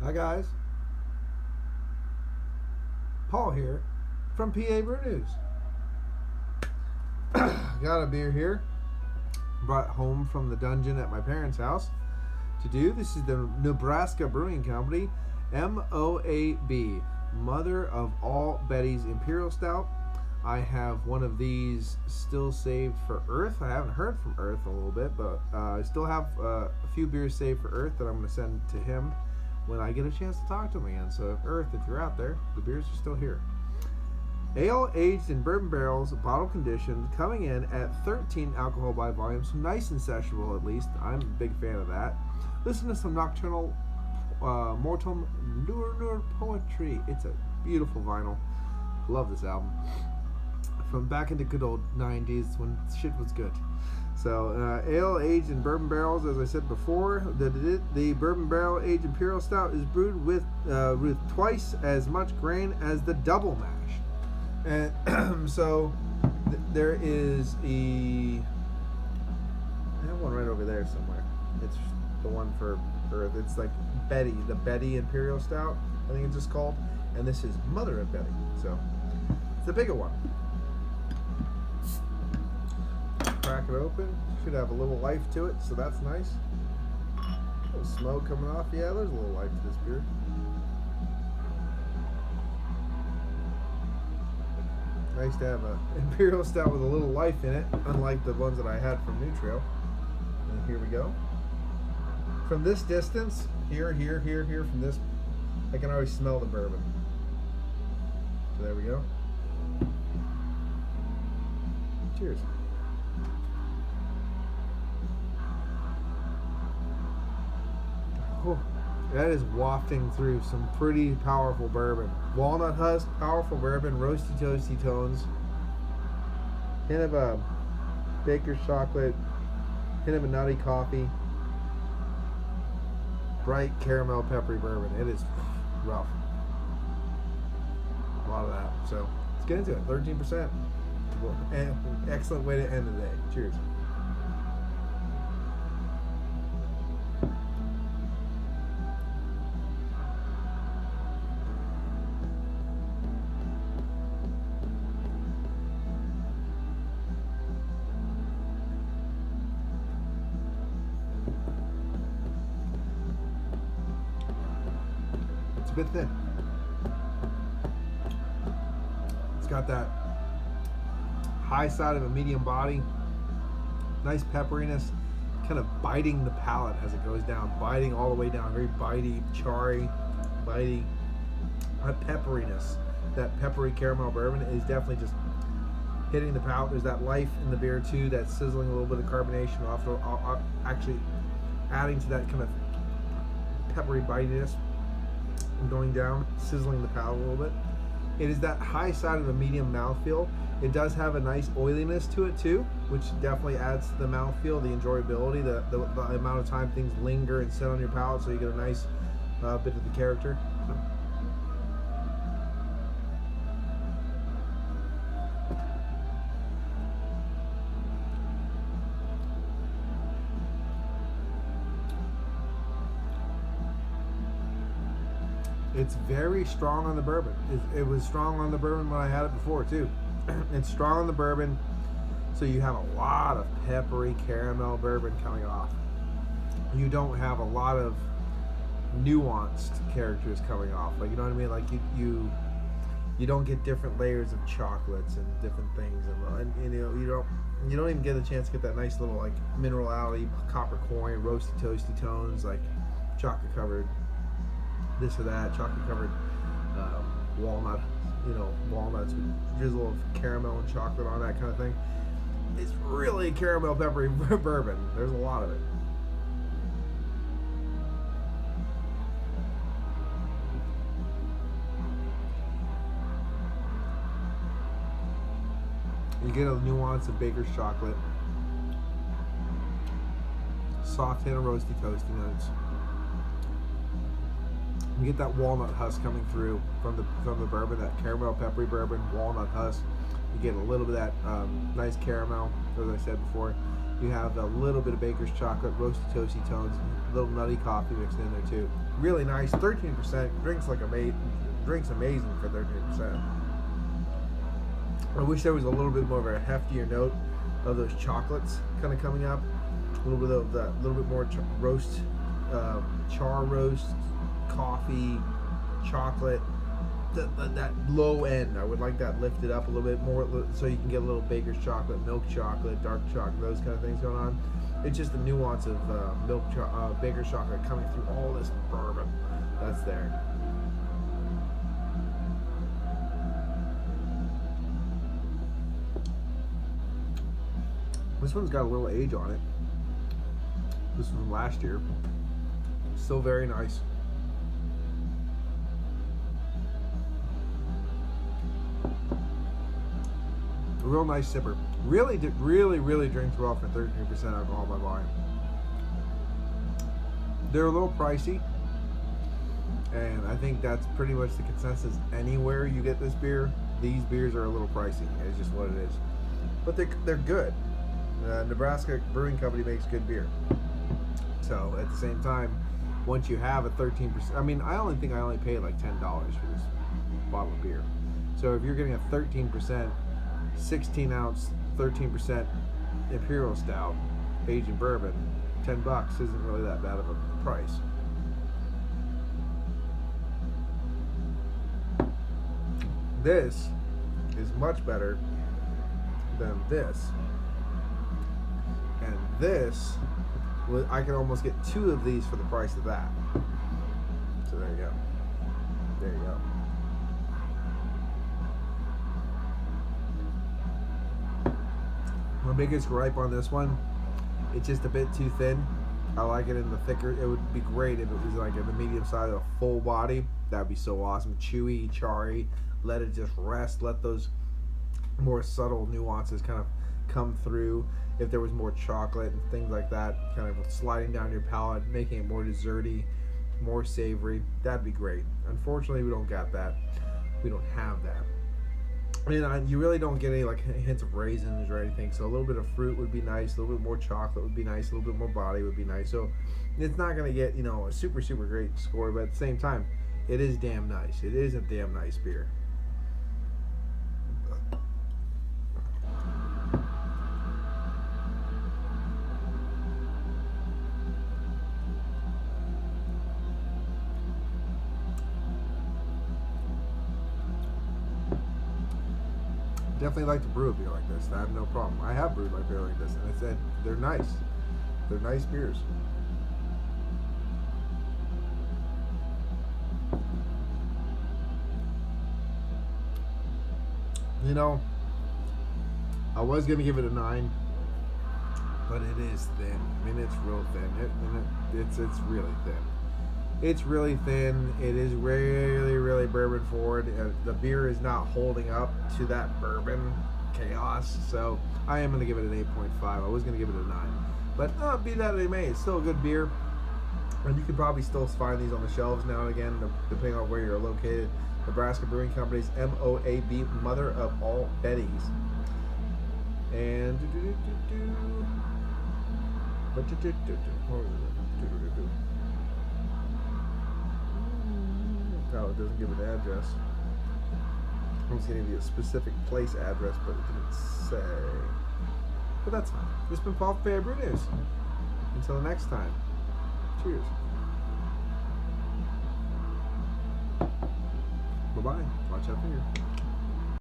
Hi guys, Paul here from PABrewNews. Got a beer here, brought home from the dungeon at my parents' house to do. This is the Nebraska Brewing Company, MOAB, Mother of All Betty's Imperial Stout. I have one of these still saved for Earth. I haven't heard from Earth in a little bit, but I still have a few beers saved for Earth that I'm going to send to him when I get a chance to talk to him again. So Earth, if you're out there, the beers are still here. Ale aged in bourbon barrels, bottle conditioned, coming in at 13 alcohol by volume, so nice and sessionable at least. I'm a big fan of that. Listen to some nocturnal mortem lure poetry. It's a beautiful vinyl. Love this album. From back in the good old 90s when shit was good. So, ale aged in bourbon barrels, as I said before. The bourbon barrel aged Imperial Stout is brewed with twice as much grain as the double mash. And so, there is I have one right over there somewhere. It's the one for Earth. It's like Betty, the Betty Imperial Stout, I think it's just called. And this is Mother of Betty. So, it's the bigger one. Crack it open. Should have a little life to it, so that's nice. A little smoke coming off. Yeah, there's a little life to this beer. Nice to have a Imperial Stout with a little life in it, unlike the ones that I had from New Trail. And here we go. From this distance, here, from this, I can already smell the bourbon. So there we go. Cheers. Oh, that is wafting through some pretty powerful bourbon. Walnut husk, powerful bourbon, roasty toasty tones. Hint of a baker's chocolate, hint of a nutty coffee. Bright caramel peppery bourbon. It is rough. A lot of that. So let's get into it. 13%. And excellent way to end the day. Cheers. It's a bit thin. It's got that high side of a medium body, nice pepperiness, kind of biting the palate as it goes down, biting all the way down, very bitey, charry, bitey, pepperiness. That peppery caramel bourbon is definitely just hitting the palate. There's that life in the beer too, that's sizzling, a little bit of carbonation off, actually adding to that kind of peppery bitiness and going down, sizzling the palate a little bit. It is that high side of the medium mouthfeel. It does have a nice oiliness to it too, which definitely adds to the mouthfeel, the enjoyability, the amount of time things linger and sit on your palate, so you get a nice bit of the character. So. It's very strong on the bourbon. It was strong on the bourbon when I had it before too. It's strong on the bourbon, so you have a lot of peppery caramel bourbon coming off. You don't have a lot of nuanced characters coming off. Like, you know what I mean? Like you don't get different layers of chocolates and different things, and you don't even get a chance to get that nice little like minerality, copper coin, roasty toasty tones, like chocolate covered this or that, chocolate covered walnut, walnuts with drizzle of caramel and chocolate on, that kind of thing. It's really caramel peppery bourbon. There's a lot of it. You get a nuance of baker's chocolate, soft hint of roasty toasty notes. You get that walnut husk coming through from the bourbon, that caramel peppery bourbon, walnut husk. You get a little bit of that nice caramel, as I said before. You have a little bit of baker's chocolate, roasted toasty tones, a little nutty coffee mixed in there too. Really nice. 13%. Drinks amazing for 13%. I wish there was a little bit more of a heftier note of those chocolates kind of coming up. A little bit of that, little bit more char roast, coffee, chocolate. That low end, I would like that lifted up a little bit more, so you can get a little baker's chocolate, milk chocolate, dark chocolate, those kind of things going on. It's just the nuance of baker's chocolate coming through all this bourbon that's there. This one's got a little age on it. This was from last year. Still very nice. A real nice sipper. Really drinks well for 13% alcohol by volume. They're a little pricey, and I think that's pretty much the consensus anywhere you get this beer. These beers are a little pricey. It's just what it is. But they're good. Nebraska Brewing Company makes good beer. So at the same time, once you have a 13%, I mean, I only paid like $10 for this bottle of beer. So if you're getting a 13%, 16 ounce, 13% Imperial Stout, aged in bourbon, $10 isn't really that bad of a price. This is much better than this. And this, I can almost get 2 of these for the price of that. So there you go. There you go. My biggest gripe on this one, it's just a bit too thin. I like it in the thicker. It would be great if it was like in the medium size, a full body. That'd be so awesome. Chewy, charry. Let it just rest. Let those more subtle nuances kind of come through. If there was more chocolate and things like that, kind of sliding down your palate, making it more desserty, more savory, that'd be great. Unfortunately, we don't got that. We don't have that. And you really don't get any like hints of raisins or anything. So a little bit of fruit would be nice. A little bit more chocolate would be nice. A little bit more body would be nice. So it's not going to get, a super great score, but at the same time, it is damn nice. It is a damn nice beer. Definitely like to brew a beer like this. I have no problem. I have brewed my beer like this, and I said they're nice. They're nice beers. I was gonna give it a 9, but it is thin. I mean, it's real thin. It's really thin. It's really thin. It is really bourbon forward. The beer is not holding up to that bourbon chaos. So I am going to give it an 8.5. I was going to give it a 9. But be that as it may, it's still a good beer. And you can probably still find these on the shelves now and again, depending on where you're located. Nebraska Brewing Company's MOAB, mother of all Bettys. And no, it doesn't give an address. I was going to give you a specific place address, but it didn't say. But that's fine. This has been Paul from PABrewNews. Until the next time, cheers. Bye-bye. Watch out for you.